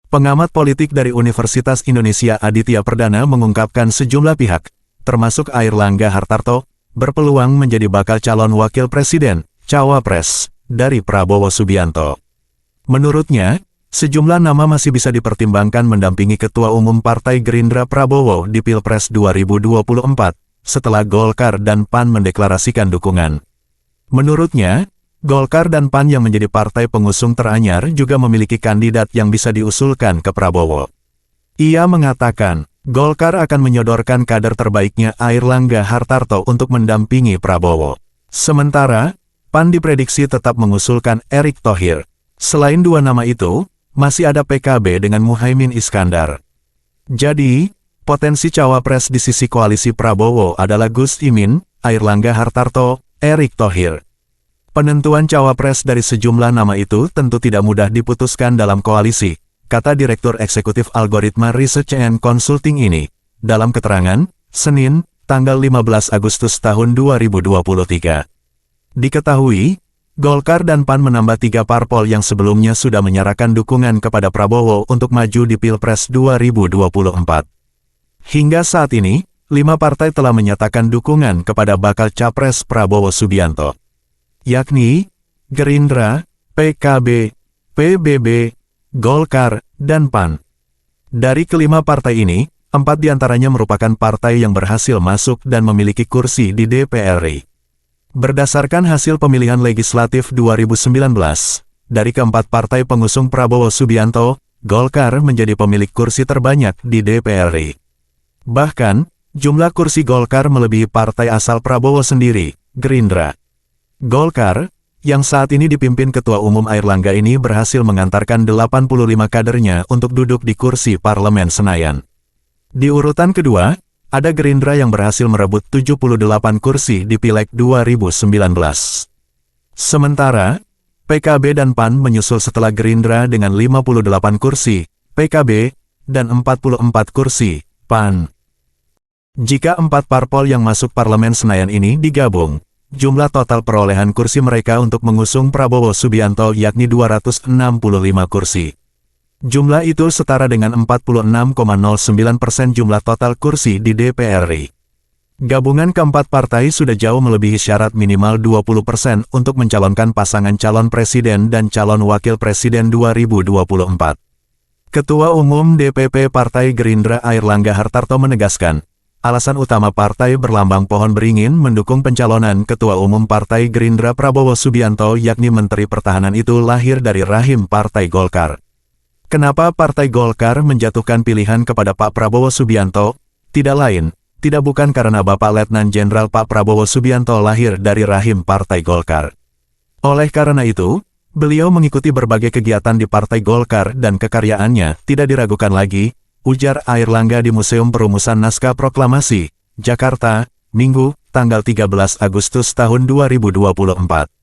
Pengamat politik dari Universitas Indonesia Aditya Perdana mengungkapkan sejumlah pihak, termasuk Airlangga Hartarto, berpeluang menjadi bakal calon wakil presiden, cawapres, dari Prabowo Subianto. Menurutnya, sejumlah nama masih bisa dipertimbangkan mendampingi Ketua Umum Partai Gerindra Prabowo di Pilpres 2024, setelah Golkar dan PAN mendeklarasikan dukungan. Menurutnya, Golkar dan PAN yang menjadi partai pengusung teranyar juga memiliki kandidat yang bisa diusulkan ke Prabowo. Ia mengatakan, Golkar akan menyodorkan kader terbaiknya Airlangga Hartarto untuk mendampingi Prabowo. Sementara, PAN diprediksi tetap mengusulkan Erick Thohir. Selain dua nama itu, masih ada PKB dengan Muhaimin Iskandar. Jadi, potensi cawapres di sisi koalisi Prabowo adalah Gus Imin, Airlangga Hartarto, Erick Thohir. Penentuan cawapres dari sejumlah nama itu tentu tidak mudah diputuskan dalam koalisi, kata Direktur Eksekutif Algoritma Research and Consulting ini, dalam keterangan, Senin, tanggal 15 Agustus tahun 2023. Diketahui, Golkar dan PAN menambah 3 parpol yang sebelumnya sudah menyerahkan dukungan kepada Prabowo untuk maju di Pilpres 2024. Hingga saat ini, 5 partai telah menyatakan dukungan kepada bakal capres Prabowo Subianto, yakni Gerindra, PKB, PBB, Golkar, dan PAN. Dari kelima partai ini, 4 diantaranya merupakan partai yang berhasil masuk dan memiliki kursi di DPR RI. Berdasarkan hasil pemilihan legislatif 2019, dari keempat partai pengusung Prabowo Subianto, Golkar menjadi pemilik kursi terbanyak di DPR RI. Bahkan, jumlah kursi Golkar melebihi partai asal Prabowo sendiri, Gerindra. Golkar, yang saat ini dipimpin Ketua Umum Airlangga ini berhasil mengantarkan 85 kadernya untuk duduk di kursi Parlemen Senayan. Di urutan kedua, ada Gerindra yang berhasil merebut 78 kursi di Pileg 2019. Sementara, PKB dan PAN menyusul setelah Gerindra dengan 58 kursi, PKB, dan 44 kursi, PAN. Jika 4 parpol yang masuk Parlemen Senayan ini digabung, jumlah total perolehan kursi mereka untuk mengusung Prabowo Subianto yakni 265 kursi. Jumlah itu setara dengan 46,09% jumlah total kursi di DPR RI. Gabungan keempat partai sudah jauh melebihi syarat minimal 20% untuk mencalonkan pasangan calon presiden dan calon wakil presiden 2024. Ketua Umum DPP Partai Gerindra Airlangga Hartarto menegaskan, alasan utama partai berlambang pohon beringin mendukung pencalonan Ketua Umum Partai Gerindra Prabowo Subianto yakni Menteri Pertahanan itu lahir dari rahim Partai Golkar. Kenapa Partai Golkar menjatuhkan pilihan kepada Pak Prabowo Subianto? Tidak bukan karena Bapak Letnan Jenderal Pak Prabowo Subianto lahir dari rahim Partai Golkar. Oleh karena itu, beliau mengikuti berbagai kegiatan di Partai Golkar dan kekaryaannya tidak diragukan lagi, ujar Airlangga di Museum Perumusan Naskah Proklamasi, Jakarta, Minggu, tanggal 13 Agustus tahun 2024.